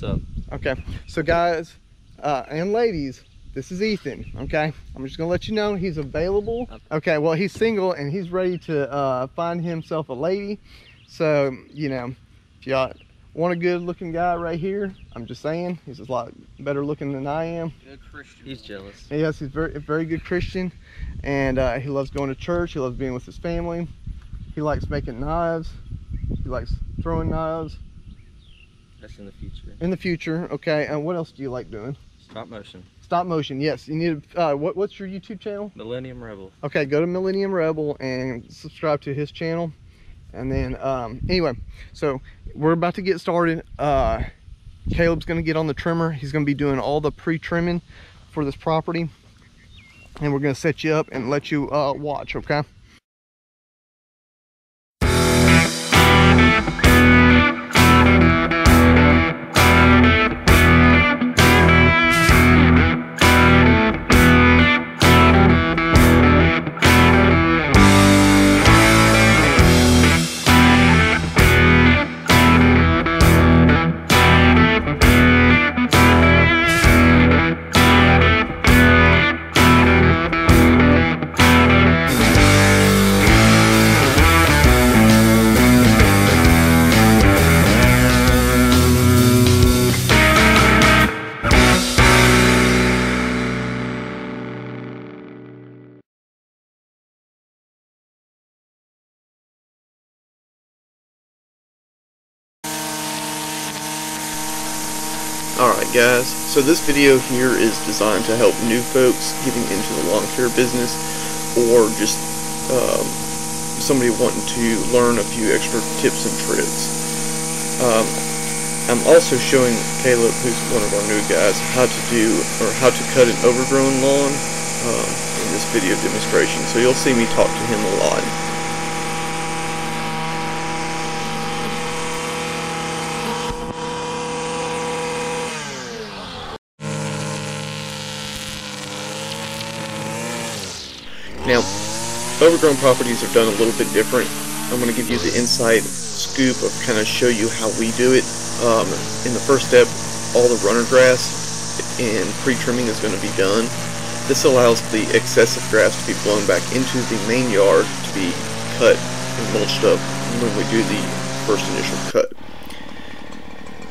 up? Okay, so guys and ladies, this is Ethan. Okay, I'm just gonna let you know he's available. Okay, well, he's single and he's ready to find himself a lady. So, you know, if y'all want a good looking guy right here, I'm just saying, he's a lot better looking than I am. Good Christian. He's jealous. Yes, he's very good Christian, and he loves going to church. He loves being with his family. He likes making knives. He likes throwing knives. That's in the future. In the future, okay. And what else do you like doing? Stop motion. Stop motion, yes. You need what's your YouTube channel? Millennium Rebel. Okay, go to Millennium Rebel and subscribe to his channel. And then anyway, so we're about to get started. Caleb's gonna get on the trimmer. He's gonna be doing all the pre-trimming for this property, and we're gonna set you up and let you watch, okay? Alright guys, so this video here is designed to help new folks getting into the lawn care business, or just somebody wanting to learn a few extra tips and tricks. I'm also showing Caleb, who's one of our new guys, how to cut an overgrown lawn in this video demonstration, so you'll see me talk to him a lot. Now, overgrown properties are done a little bit different. I'm going to give you the inside scoop of kind of show you how we do it. In the first step, all the runner grass and pre-trimming is going to be done. This allows the excessive grass to be blown back into the main yard to be cut and mulched up when we do the first initial cut.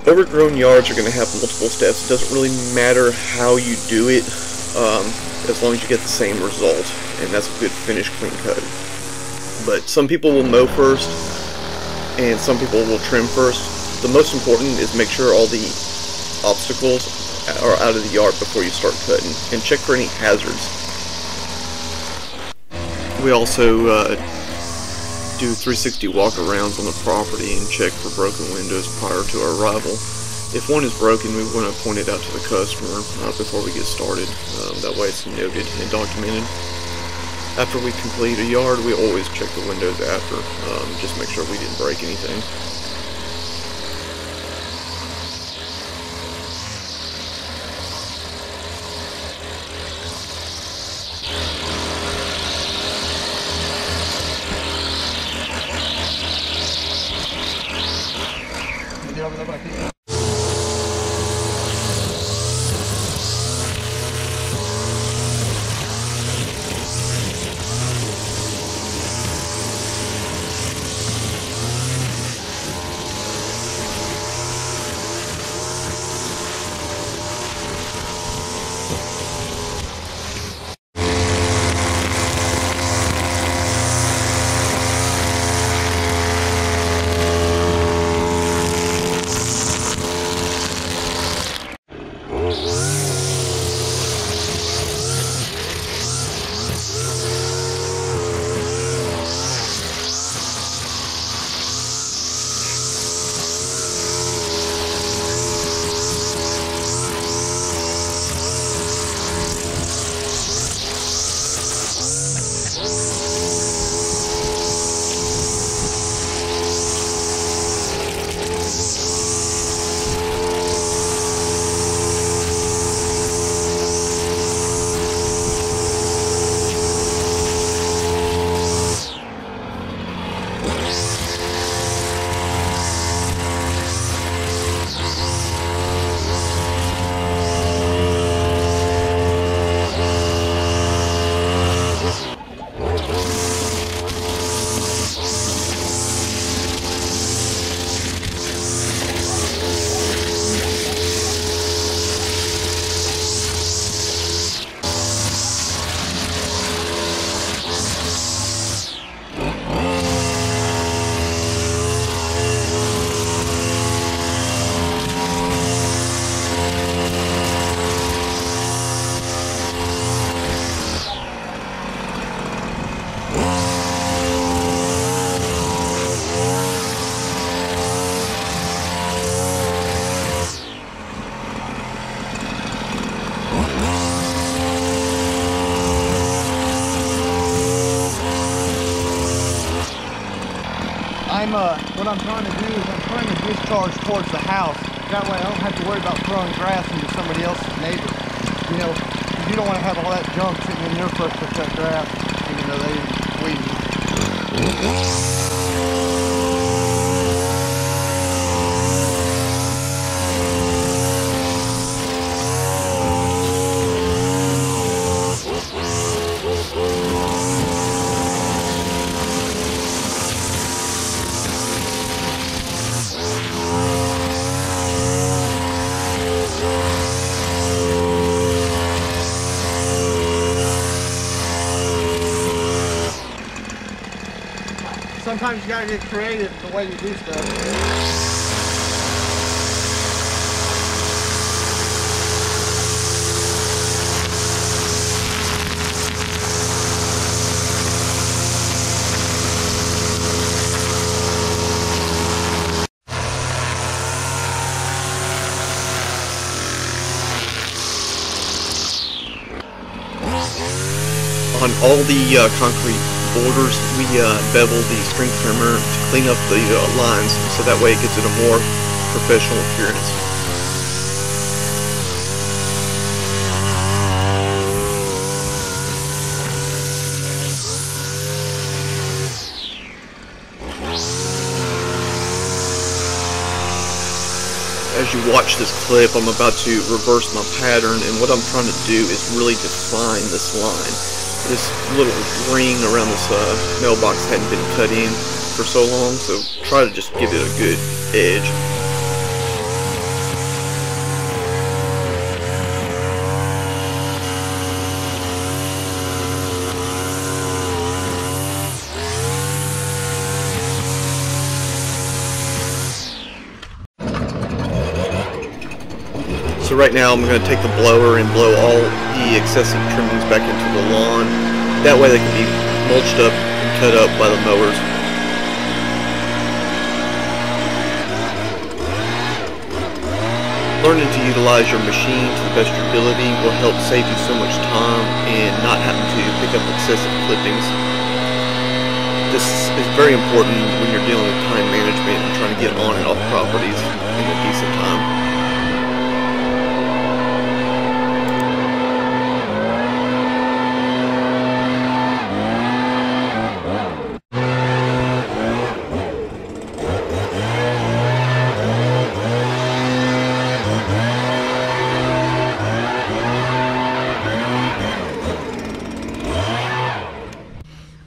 Overgrown yards are going to have multiple steps. It doesn't really matter how you do it, as long as you get the same result, and that's a good finished clean cut. But some people will mow first, and some people will trim first. The most important is make sure all the obstacles are out of the yard before you start cutting, and check for any hazards. We also do 360 walk-arounds on the property and check for broken windows prior to our arrival. If one is broken, we want to point it out to the customer before we get started. That way it's noted and documented. After we complete a yard, we always check the windows after, just make sure we didn't break anything. what I'm trying to do is I'm trying to discharge towards the house. That way I don't have to worry about throwing grass into somebody else's neighbor. You know, 'cause you don't want to have all that junk sitting in your freshly cut grass, even though they didn't weed. Sometimes you gotta get creative in the way you do stuff. On all the concrete borders, we bevel the string trimmer to clean up the lines, so that way it gives it a more professional appearance. As you watch this clip, I'm about to reverse my pattern, and what I'm trying to do is really define this line. This little ring around this mailbox hadn't been cut in for so long, so try to just give it a good edge. So right now I'm going to take the blower and blow all the excessive trimmings back into the lawn. That way they can be mulched up and cut up by the mowers. Learning to utilize your machine to the best of your ability will help save you so much time and not having to pick up excessive clippings. This is very important when you're dealing with time management and trying to get on and off properties in a decent time.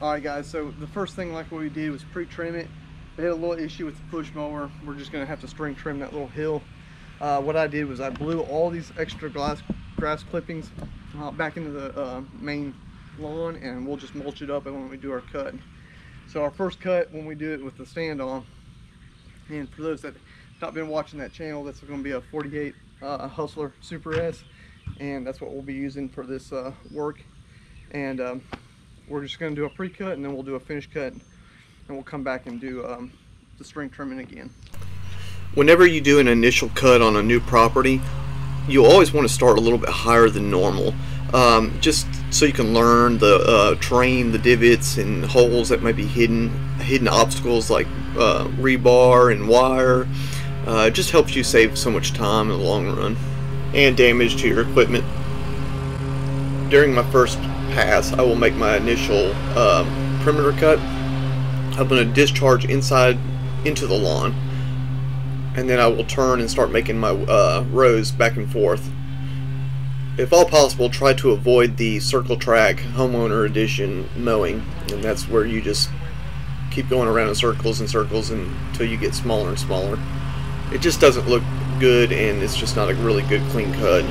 Alright guys, so the first thing like what we did was pre-trim it. They had a little issue with the push mower. We're just going to have to string trim that little hill. What I did was I blew all these extra grass clippings back into the main lawn, and we'll just mulch it up when we do our cut. So our first cut, when we do it with the stand on, and for those that have not been watching that channel, that's going to be a 48 Hustler Super S, and that's what we'll be using for this work. And we're just going to do a pre-cut, and then we'll do a finish cut, and we'll come back and do the string trimming again. Whenever you do an initial cut on a new property, you always want to start a little bit higher than normal, just so you can learn the terrain, the divots and holes that might be hidden obstacles like rebar and wire. It just helps you save so much time in the long run and damage to your equipment. During my first pass, I will make my initial perimeter cut. I'm going to discharge inside into the lawn, and then I will turn and start making my rows back and forth. If all possible, try to avoid the circle track homeowner edition mowing, and that's where you just keep going around in circles and circles until you get smaller and smaller. It just doesn't look good, and it's just not a really good clean cut.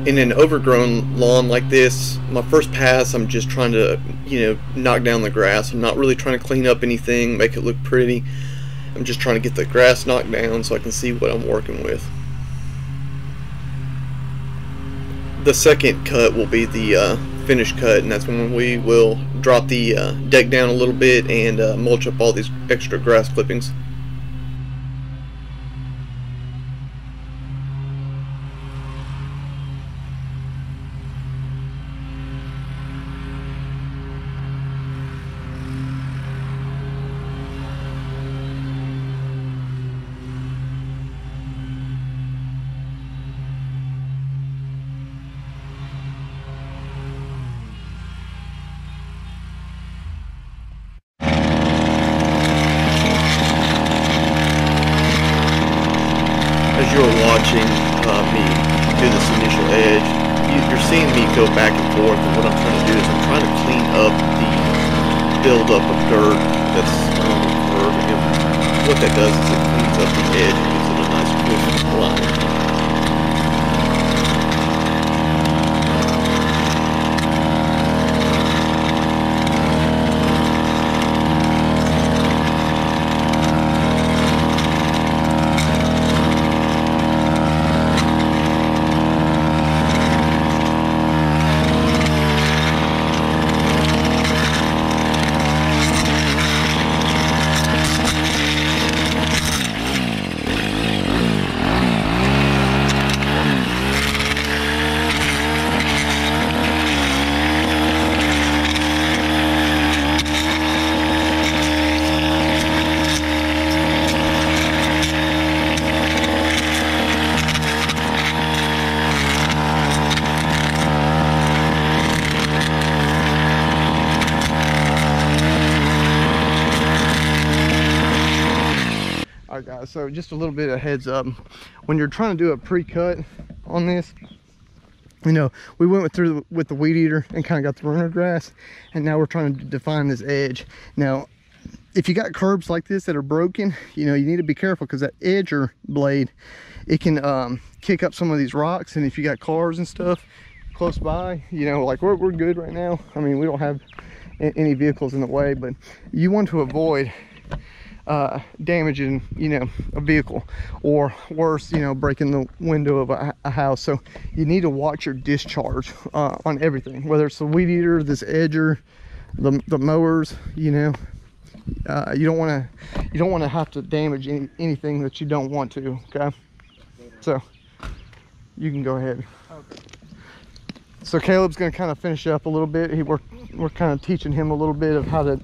in an overgrown lawn like this, my first pass, I'm just trying to, knock down the grass. I'm not really trying to clean up anything, make it look pretty. I'm just trying to get the grass knocked down so I can see what I'm working with. The second cut will be the finished cut, and that's when we will drop the deck down a little bit and mulch up all these extra grass clippings. As you're watching me do this initial edge, you're seeing me go back and forth, and what I'm trying to do is I'm trying to clean up the buildup of dirt that's on the curve, and what that does is it cleans up the edge and gives it a nice crisp line. Alright guys, so just a little bit of heads up. When you're trying to do a pre-cut on this, we went through with the weed eater and kind of got the runner grass, and now we're trying to define this edge. Now, if you got curbs like this that are broken, you need to be careful, because that edge or blade, it can kick up some of these rocks, and if you got cars and stuff close by, like we're good right now. I mean, we don't have any vehicles in the way, but you want to avoid damaging a vehicle, or worse, breaking the window of a house. So you need to watch your discharge on everything, whether it's the weed eater, this edger, the mowers. You don't want to have to damage anything that you don't want to. Okay, so you can go ahead. Okay. So Caleb's going to kind of finish up a little bit. We're kind of teaching him a little bit of how to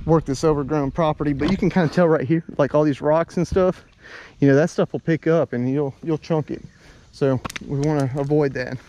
work this overgrown property, but you can kind of tell right here, like all these rocks and stuff, that stuff will pick up and you'll chunk it. So we want to avoid that.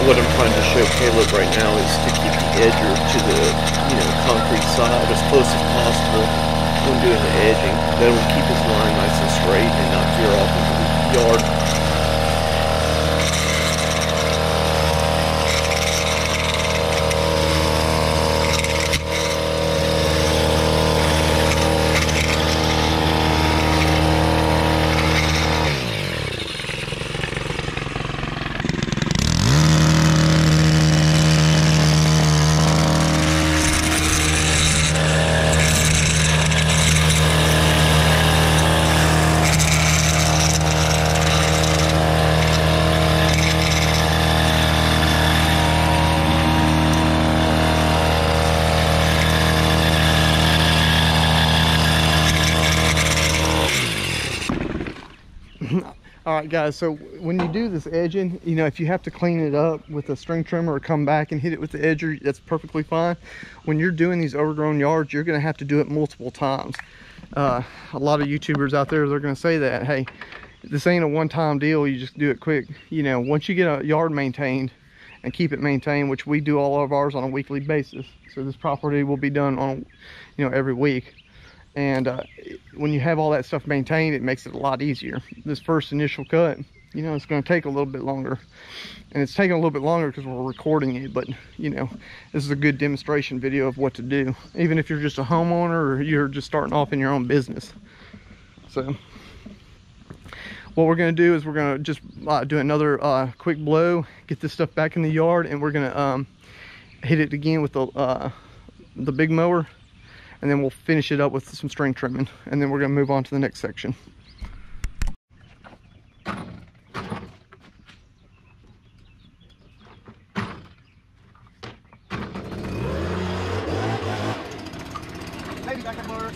What I'm trying to show Caleb right now is to keep the edger to the concrete side as close as possible when doing the edging. That will keep his line nice and straight and not veer off into the yard. All right, guys, so when you do this edging, you know, if you have to clean it up with a string trimmer or come back and hit it with the edger, that's perfectly fine. When you're doing these overgrown yards, you're going to have to do it multiple times. A lot of YouTubers out there, they're going to say that, hey, this ain't a one-time deal, you just do it quick. You know, once you get a yard maintained and keep it maintained, which we do all of ours on a weekly basis, so this property will be done on, you know, every week. And when you have all that stuff maintained, it makes it a lot easier. This first initial cut, you know, it's going to take a little bit longer. And it's taking a little bit longer because we're recording it. But, you know, this is a good demonstration video of what to do, even if you're just a homeowner or you're just starting off in your own business. So what we're going to do is we're going to just do another quick blow, get this stuff back in the yard, and we're going to hit it again with the big mower. And then we'll finish it up with some string trimming, and then we're going to move on to the next section. Maybe back up motor.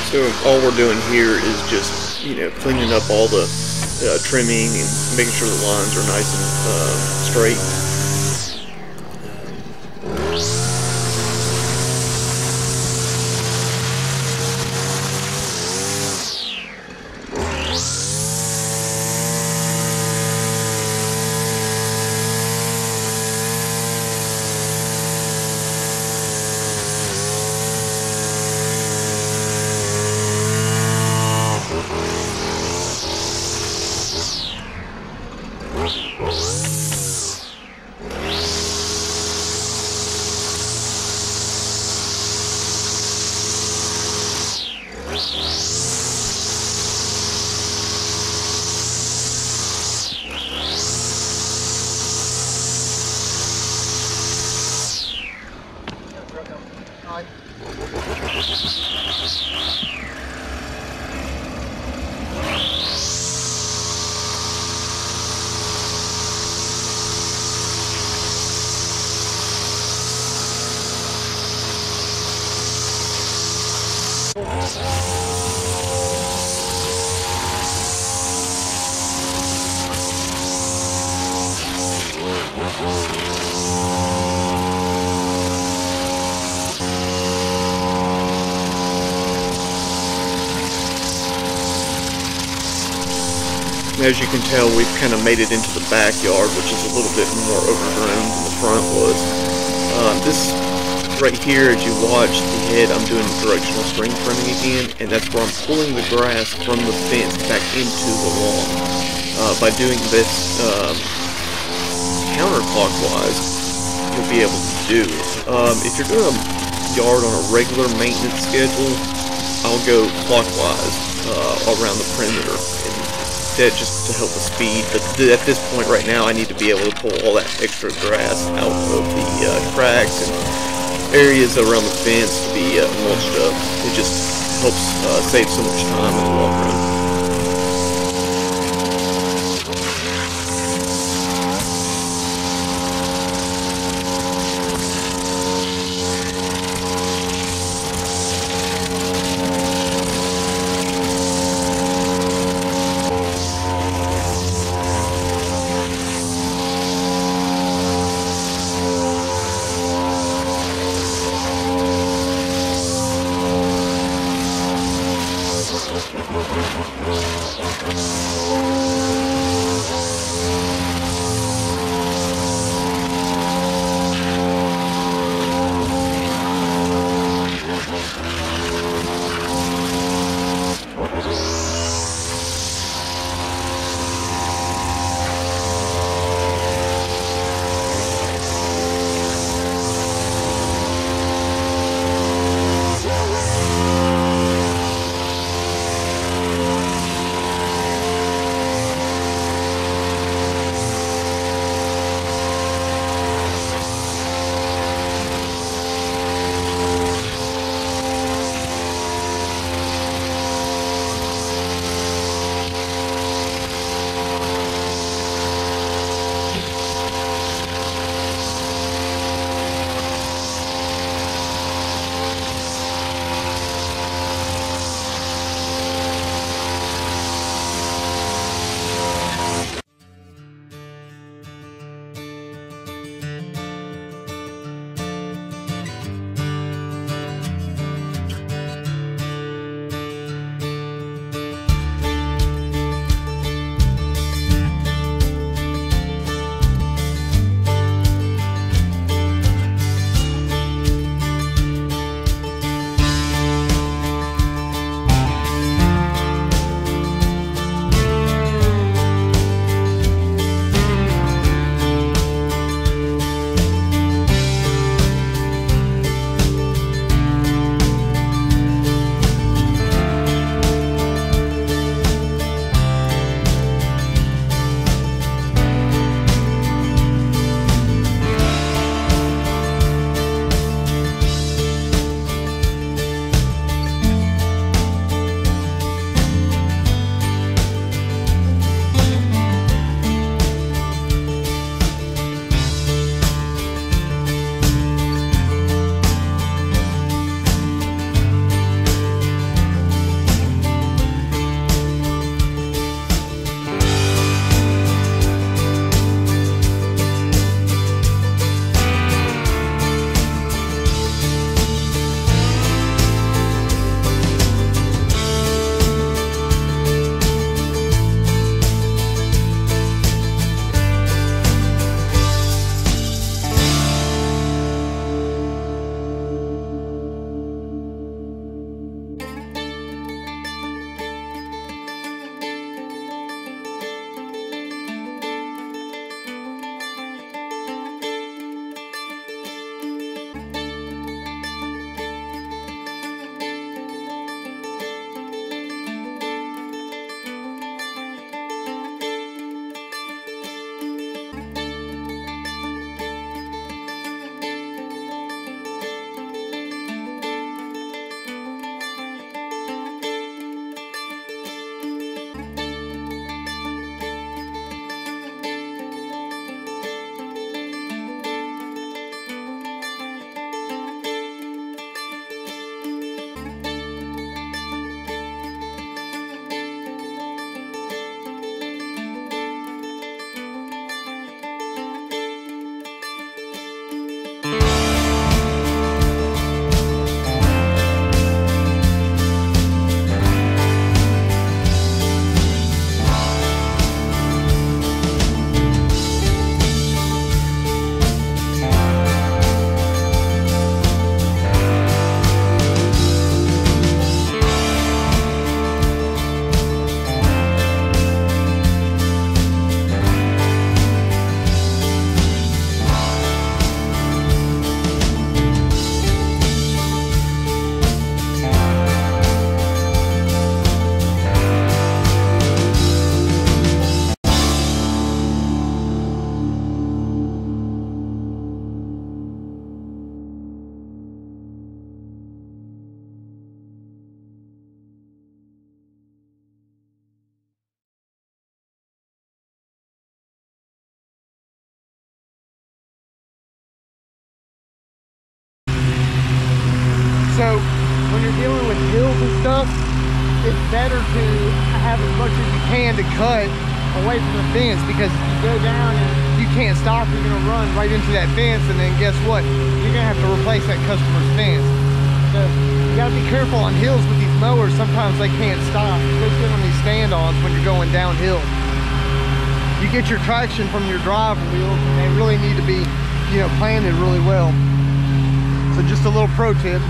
So all we're doing here is just, you know, cleaning up all the trimming and making sure the lines are nice and straight. As you can tell, we've kind of made it into the backyard, which is a little bit more overgrown than the front was. This right here, as you watch the head, I'm doing directional string trimming again, and that's where I'm pulling the grass from the fence back into the lawn. By doing this counterclockwise, you'll be able to do it. If you're doing a yard on a regular maintenance schedule, I'll go clockwise around the perimeter, and that just to help the speed. But at this point right now, I need to be able to pull all that extra grass out of the cracks and areas around the fence to be mulched up. It just helps save so much time in the long run. better to have as much as you can to cut away from the fence, because if you go down and you can't stop, you're gonna run right into that fence, and then guess what? You're gonna have to replace that customer's fence. So you gotta be careful on hills with these mowers. Sometimes they can't stop, especially on these stand-ons when you're going downhill. You get your traction from your drive wheels, and they really need to be, you know, planted really well. So just a little pro tip.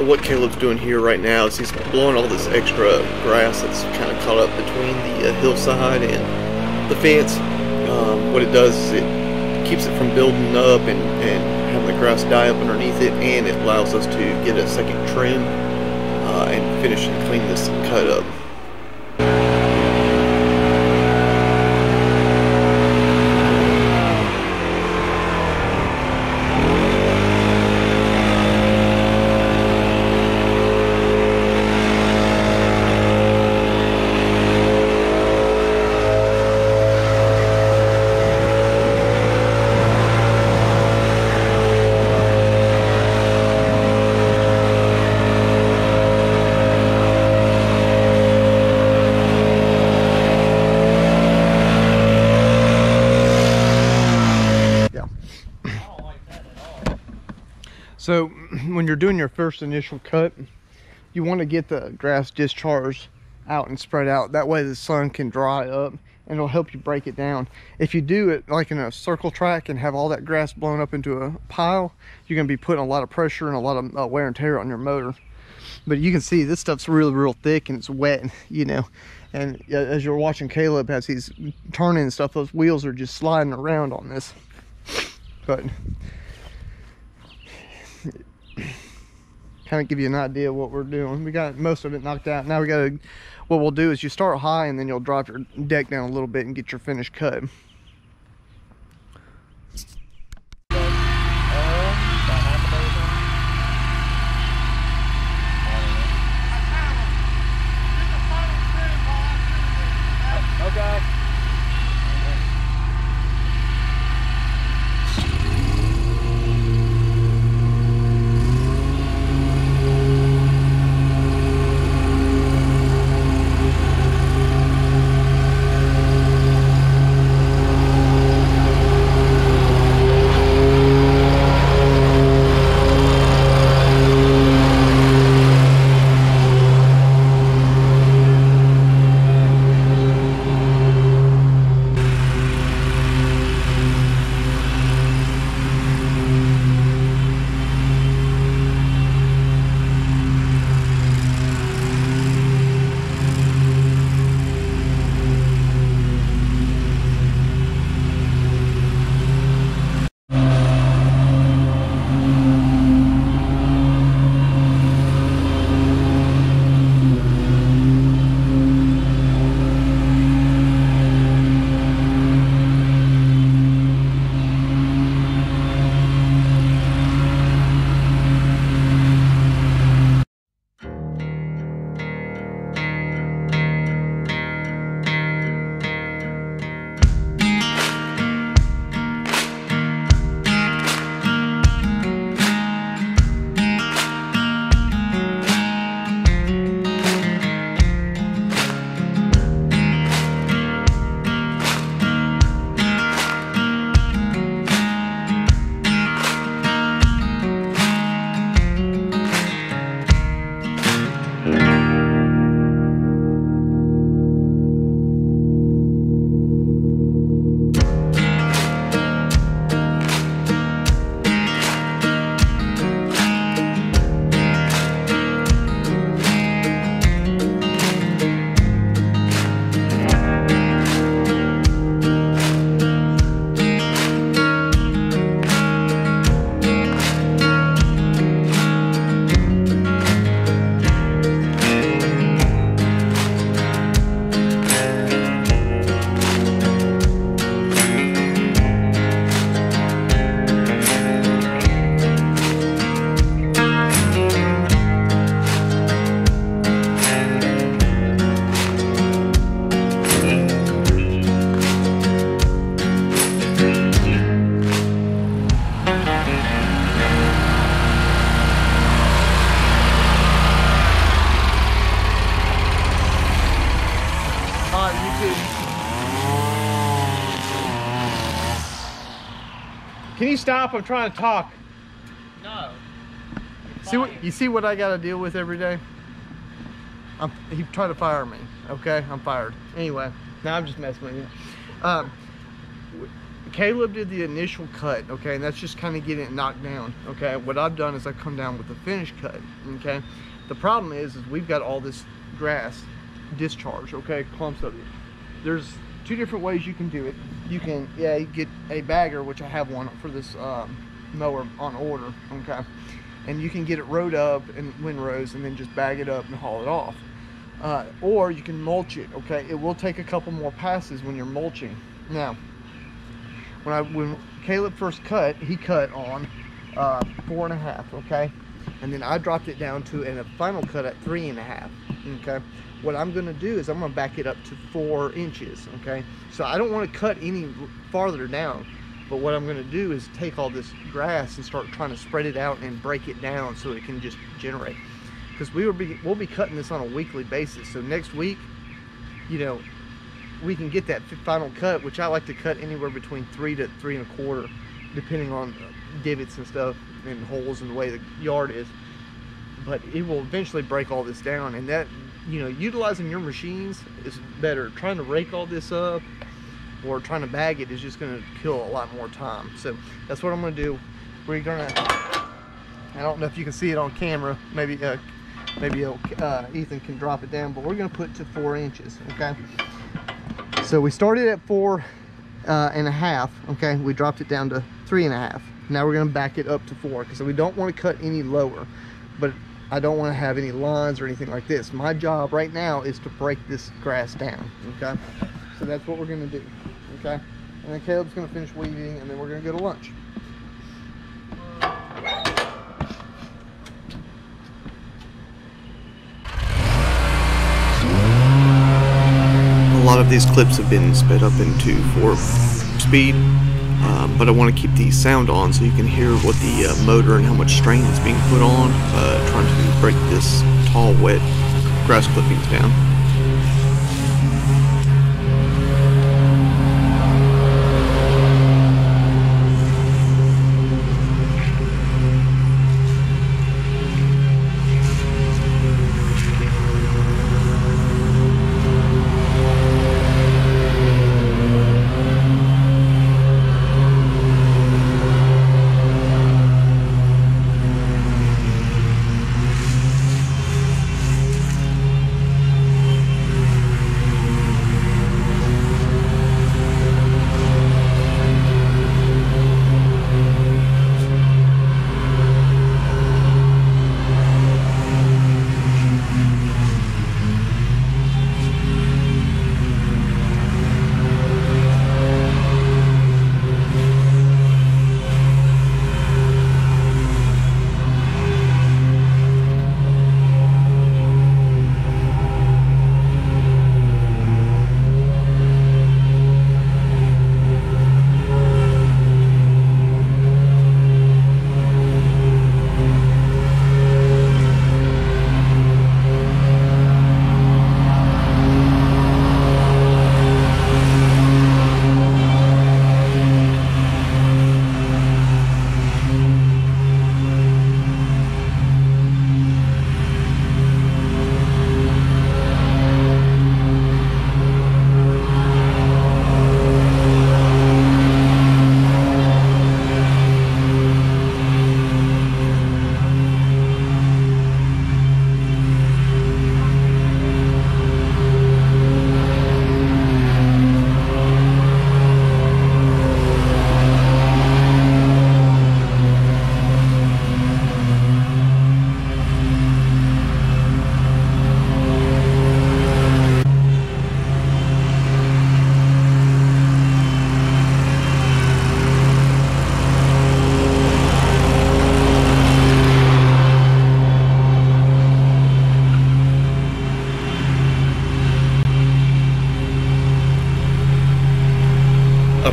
What Caleb's doing here right now is he's blowing all this extra grass that's kind of caught up between the hillside and the fence. What it does is it keeps it from building up and having the grass die up underneath it, and it allows us to get a second trim and finish and clean this cut up. So when you're doing your first initial cut, you want to get the grass discharge out and spread out. That way the sun can dry up and it'll help you break it down. If you do it like in a circle track and have all that grass blown up into a pile, you're going to be putting a lot of pressure and a lot of wear and tear on your motor. But you can see this stuff's really real thick and it's wet, you know. And as you're watching Caleb as he's turning and stuff, those wheels are just sliding around on this. But kind of give you an idea of what we're doing. We got most of it knocked out. Now we got to, what we'll do is you start high and then you'll drop your deck down a little bit and get your finished cut. Okay. you stop? I'm trying to talk. No. You see what I got to deal with every day? He tried to fire me. Okay, I'm fired. Anyway, now I'm just messing with you. Caleb did the initial cut, okay, and that's just kind of getting it knocked down, okay. What I've done is I come down with the finished cut, okay. The problem is we've got all this grass discharge, okay, clumps of it. There's two different ways you can do it. You can, you get a bagger, which I have one for this mower on order, okay, and you can get it rowed up in windrows and then just bag it up and haul it off. Or you can mulch it, okay. It will take a couple more passes when you're mulching. Now, when Caleb first cut, he cut on 4.5, okay, and then I dropped it down to a final cut at 3.5, okay. What I'm going to do is I'm going to back it up to 4 inches, okay. So I don't want to cut any farther down, but what I'm going to do is take all this grass and start trying to spread it out and break it down so it can just generate, because we'll be cutting this on a weekly basis. So next week, you know, we can get that final cut, which I like to cut anywhere between 3 to 3 1/4, depending on divots and stuff and holes and the way the yard is. But it will eventually break all this down, and that, you know, utilizing your machines is better. Trying to rake all this up or trying to bag it is just going to kill a lot more time. So that's what I'm going to do. We're gonna, I don't know if you can see it on camera, maybe Ethan can drop it down, but we're going to put it to 4 inches, okay. So we started at 4.5, okay. We dropped it down to 3.5. Now we're going to back it up to 4, because we don't want to cut any lower, but I don't want to have any lines or anything like this. My job right now is to break this grass down, okay. So that's what we're going to do, okay. And then Caleb's going to finish weeding, and then we're going to go to lunch. A lot of these clips have been sped up into 4 speed, but I want to keep the sound on so you can hear what the motor and how much strain is being put on, trying to break this tall, wet grass clippings down.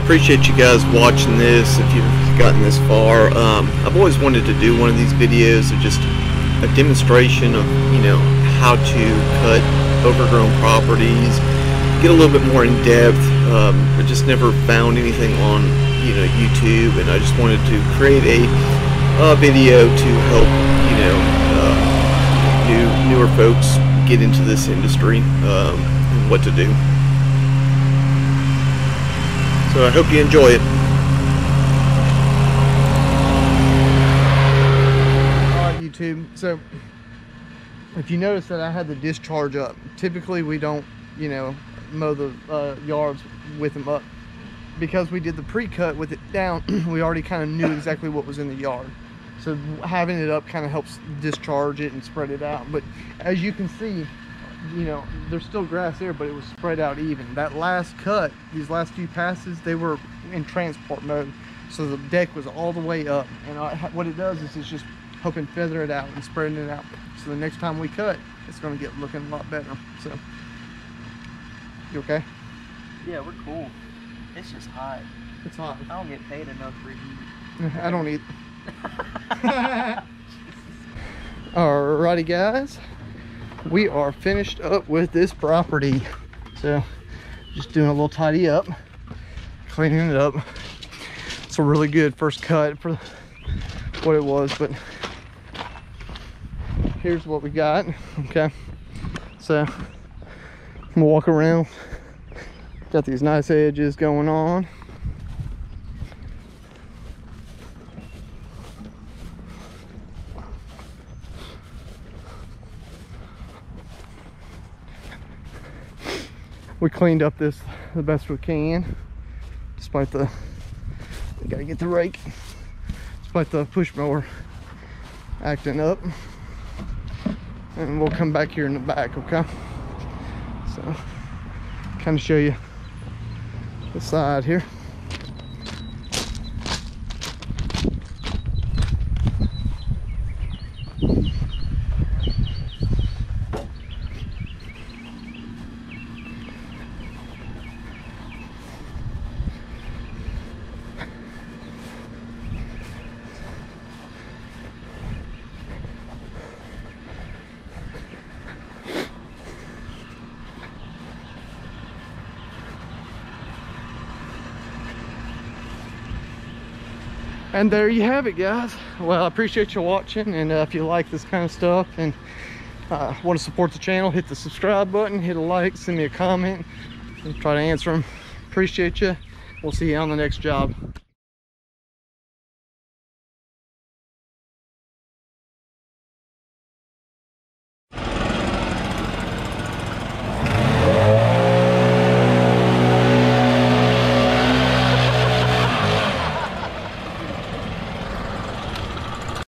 Appreciate you guys watching this. If you've gotten this far, I've always wanted to do one of these videos of just a demonstration of, you know, how to cut overgrown properties, get a little bit more in depth. I just never found anything on you know, YouTube, and I just wanted to create a video to help, you know, newer folks get into this industry, and what to do. So I hope you enjoy it. Alright, YouTube, so if you notice that I had the discharge up, typically we don't, you know, mow the yards with them up. Because we did the pre-cut with it down, we already kind of knew exactly what was in the yard. So having it up kind of helps discharge it and spread it out. But as you can see, you know, there's still grass there, but it was spread out even. That last cut, these last few passes, they were in transport mode. So the deck was all the way up. And what it does is it's just helping feather it out and spreading it out. So the next time we cut, it's going to get looking a lot better. So, you okay? Yeah, we're cool. It's just hot. It's hot. I don't get paid enough for heat. I don't eat. Alrighty guys, we are finished up with this property. So just doing a little tidy up, cleaning it up. It's a really good first cut for what it was, but here's what we got. Okay, so I'm gonna walk around. Got these nice edges going on. We cleaned up this the best we can, despite we gotta get the rake, despite the push mower acting up. And we'll come back here in the back, okay? So, kind of show you the side here. And there you have it, guys. Well, I appreciate you watching, and if you like this kind of stuff and want to support the channel, hit the subscribe button, hit a like, send me a comment, and try to answer them. Appreciate you. We'll see you on the next job.